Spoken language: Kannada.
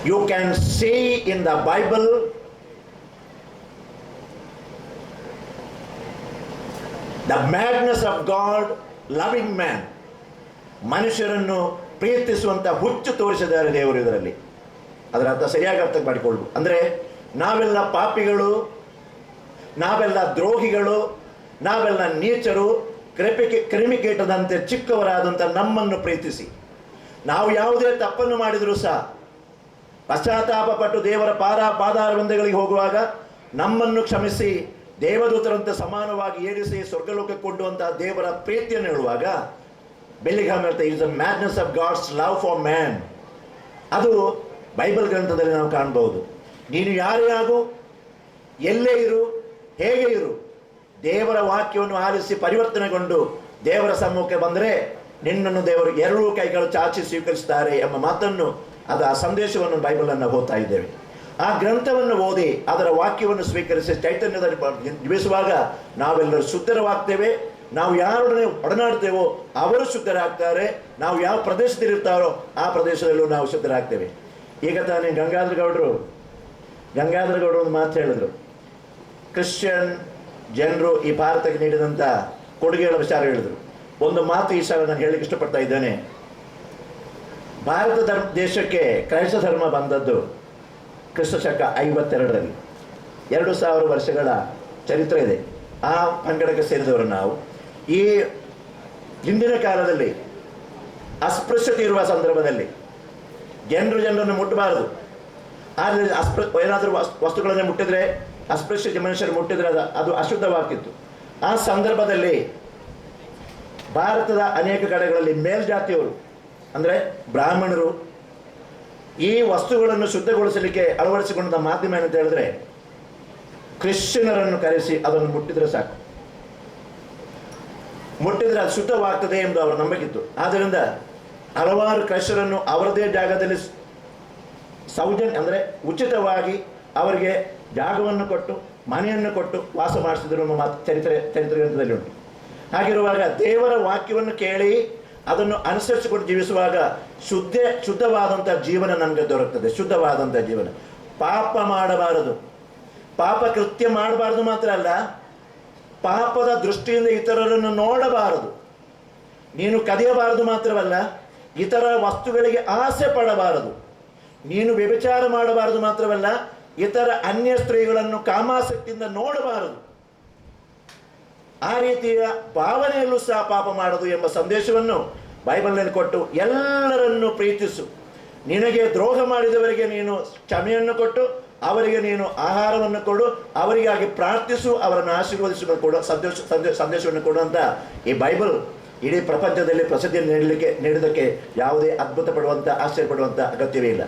You can see in the Bible the madness of God loving man. ಮನುಷ್ಯರನ್ನು ಪ್ರೀತಿಸುವಂಥ ಹುಚ್ಚು ತೋರಿಸಿದ್ದಾರೆ ದೇವರು ಇದರಲ್ಲಿ. ಅದರ ಅರ್ಥ ಸರಿಯಾಗಿ ಅರ್ಥ ಮಾಡಿಕೊಳ್ಳು. ಅಂದರೆ ನಾವೆಲ್ಲ ಪಾಪಿಗಳು, ನಾವೆಲ್ಲ ದ್ರೋಹಿಗಳು, ನಾವೆಲ್ಲ ನೀಚರು, ಕ್ರಿಮಿಕೀಟದಂತೆ ಚಿಕ್ಕವರಾದಂಥ ನಮ್ಮನ್ನು ಪ್ರೀತಿಸಿ, ನಾವು ಯಾವುದೇ ತಪ್ಪನ್ನು ಮಾಡಿದರೂ ಸಹ ಪಶ್ಚಾತ್ತಾಪ ಪಟ್ಟು ದೇವರ ಪಾದಾರವಿಂದಗಳಿಗೆ ಹೋಗುವಾಗ ನಮ್ಮನ್ನು ಕ್ಷಮಿಸಿ ದೇವದೂತರಂತೆ ಸಮಾನವಾಗಿ ಏರಿಸಿ ಸ್ವರ್ಗಲೋಕಕ್ಕೆ ಕೊಂಡುವಂತಹ ದೇವರ ಪ್ರೀತಿಯನ್ನು ಹೇಳುವಾಗ ಬೆಲ್ಲಿಗ್ಹಾಮ್ ಹೇಳ್ತಾ is the madness of God's love for man. ಅದು ಬೈಬಲ್ ಗ್ರಂಥದಲ್ಲಿ ನಾವು ಕಾಣಬಹುದು. ನೀನು ಯಾರೇ ಆಗು, ಎಲ್ಲೇ ಇರು, ಹೇಗೆ ಇರು, ದೇವರ ವಾಕ್ಯವನ್ನು ಆಲಿಸಿ ಪರಿವರ್ತನೆಗೊಂಡು ದೇವರ ಸಮ್ಮುಖಕ್ಕೆ ಬಂದರೆ ನಿನ್ನನ್ನು ದೇವರು ಎರಡೂ ಕೈಗಳು ಚಾಚಿ ಸ್ವೀಕರಿಸುತ್ತಾರೆ ಎಂಬ ಮಾತನ್ನು, ಅದು ಆ ಸಂದೇಶವನ್ನು ಬೈಬಲನ್ನು ಓದ್ತಾ ಇದ್ದೇವೆ. ಆ ಗ್ರಂಥವನ್ನು ಓದಿ ಅದರ ವಾಕ್ಯವನ್ನು ಸ್ವೀಕರಿಸಿ ಚೈತನ್ಯದಲ್ಲಿ ಜೀವಿಸುವಾಗ ನಾವೆಲ್ಲರೂ ಶುದ್ಧರಾಗ್ತೇವೆ. ನಾವು ಯಾರೊಡನೆ ಒಡನಾಡ್ತೇವೋ ಅವರು ಶುದ್ಧರಾಗ್ತಾರೆ. ನಾವು ಯಾವ ಪ್ರದೇಶದಲ್ಲಿರ್ತಾರೋ ಆ ಪ್ರದೇಶದಲ್ಲೂ ನಾವು ಶುದ್ಧರಾಗ್ತೇವೆ. ಈಗ ತಾನೇ ಗಂಗಾಧರ ಗೌಡರು ಒಂದು ಮಾತು ಹೇಳಿದ್ರು. ಕ್ರಿಶ್ಚಿಯನ್ ಜನರು ಈ ಭಾರತಕ್ಕೆ ನೀಡಿದಂಥ ಕೊಡುಗೆಗಳ ವಿಚಾರ ಹೇಳಿದರು. ಒಂದು ಮಾತು ಈ ಸಲ ನಾನು ಹೇಳಲಿಕ್ಕೆ ಇಷ್ಟಪಡ್ತಾ ಇದ್ದೇನೆ. ಭಾರತ ದೇಶಕ್ಕೆ ಕ್ರೈಸ್ತ ಧರ್ಮ ಬಂದದ್ದು ಕ್ರಿಸ್ತ ಶಕ 52ರಲ್ಲಿ. 2000 ವರ್ಷಗಳ ಚರಿತ್ರೆ ಇದೆ. ಆ ಪಂಗಡಕ್ಕೆ ಸೇರಿದವರು ನಾವು. ಈ ಹಿಂದಿನ ಕಾಲದಲ್ಲಿ ಅಸ್ಪೃಶ್ಯತೆ ಇರುವ ಸಂದರ್ಭದಲ್ಲಿ ಜನರನ್ನು ಮುಟ್ಟಬಾರದು. ಆದರೆ ಏನಾದರೂ ವಸ್ತುಗಳನ್ನು ಮುಟ್ಟಿದರೆ, ಅಸ್ಪೃಶ್ಯ ಮನುಷ್ಯರು ಮುಟ್ಟಿದರೆ ಅದು ಅಶುದ್ಧವಾಗ್ತಿತ್ತು. ಆ ಸಂದರ್ಭದಲ್ಲಿ ಭಾರತದ ಅನೇಕ ಕಡೆಗಳಲ್ಲಿ ಮೇಲ್ಜಾತಿಯವರು ಅಂದರೆ ಬ್ರಾಹ್ಮಣರು ಈ ವಸ್ತುಗಳನ್ನು ಶುದ್ಧಗೊಳಿಸಲಿಕ್ಕೆ ಅಳವಡಿಸಿಕೊಂಡ ಮಾಧ್ಯಮ ಏನಂತ ಹೇಳಿದ್ರೆ, ಕ್ರಿಶ್ಚಿಯನರನ್ನು ಕರೆಸಿ ಅದನ್ನು ಮುಟ್ಟಿದರೆ ಸಾಕು, ಮುಟ್ಟಿದರೆ ಅದು ಶುದ್ಧವಾಗ್ತದೆ ಎಂದು ಅವರ ನಂಬಿಕಿತ್ತು. ಆದ್ದರಿಂದ ಹಲವಾರು ಕ್ರೈಸ್ತರನ್ನು ಅವರದೇ ಜಾಗದಲ್ಲಿ ಅಂದರೆ ಉಚಿತವಾಗಿ ಅವರಿಗೆ ಜಾಗವನ್ನು ಕೊಟ್ಟು ಮನೆಯನ್ನು ಕೊಟ್ಟು ವಾಸ ಮಾಡಿಸಿದ್ರು ಎಂಬ ಮಾತು ಚರಿತ್ರೆ ಗ್ರಂಥದಲ್ಲಿ ಉಂಟು. ಹಾಗಿರುವಾಗ ದೇವರ ವಾಕ್ಯವನ್ನು ಕೇಳಿ ಅದನ್ನು ಅನುಸರಿಸಿಕೊಂಡು ಜೀವಿಸುವಾಗ ಶುದ್ಧವಾದಂಥ ಜೀವನ ನಮಗೆ ದೊರಕ್ತದೆ. ಶುದ್ಧವಾದಂಥ ಜೀವನ. ಪಾಪ ಮಾಡಬಾರದು, ಪಾಪ ಕೃತ್ಯ ಮಾಡಬಾರದು ಮಾತ್ರ ಅಲ್ಲ, ಪಾಪದ ದೃಷ್ಟಿಯಿಂದ ಇತರರನ್ನು ನೋಡಬಾರದು. ನೀನು ಕದಿಯಬಾರದು ಮಾತ್ರವಲ್ಲ, ಇತರ ವಸ್ತುಗಳಿಗೆ ಆಸೆ ಪಡಬಾರದು. ನೀನು ವ್ಯಭಿಚಾರ ಮಾಡಬಾರದು ಮಾತ್ರವಲ್ಲ, ಇತರ ಅನ್ಯ ಸ್ತ್ರೀಗಳನ್ನು ಕಾಮಾಸಕ್ತಿಯಿಂದ ನೋಡಬಾರದು. ಆ ರೀತಿಯ ಭಾವನೆಯಲ್ಲೂ ಸಹ ಪಾಪ ಮಾಡೋದು ಎಂಬ ಸಂದೇಶವನ್ನು ಬೈಬಲ್ನಲ್ಲಿ ಕೊಟ್ಟು ಎಲ್ಲರನ್ನು ಪ್ರೀತಿಸು, ನಿನಗೆ ದ್ರೋಹ ಮಾಡಿದವರಿಗೆ ನೀನು ಕ್ಷಮೆಯನ್ನು ಕೊಟ್ಟು ಅವರಿಗೆ ನೀನು ಆಹಾರವನ್ನು ಕೊಡು, ಅವರಿಗಾಗಿ ಪ್ರಾರ್ಥಿಸು, ಅವರನ್ನು ಆಶೀರ್ವದಿಸುವ ಕೊಡು ಸಂದೇಶವನ್ನು ಕೊಡುವಂಥ ಈ ಬೈಬಲ್ ಇಡೀ ಪ್ರಪಂಚದಲ್ಲಿ ಪ್ರಸಿದ್ಧಿ ನೀಡೋದಕ್ಕೆ ಯಾವುದೇ ಅದ್ಭುತ ಪಡುವಂಥ ಆಶ್ಚರ್ಯ ಪಡುವಂಥ ಅಗತ್ಯವೇ ಇಲ್ಲ.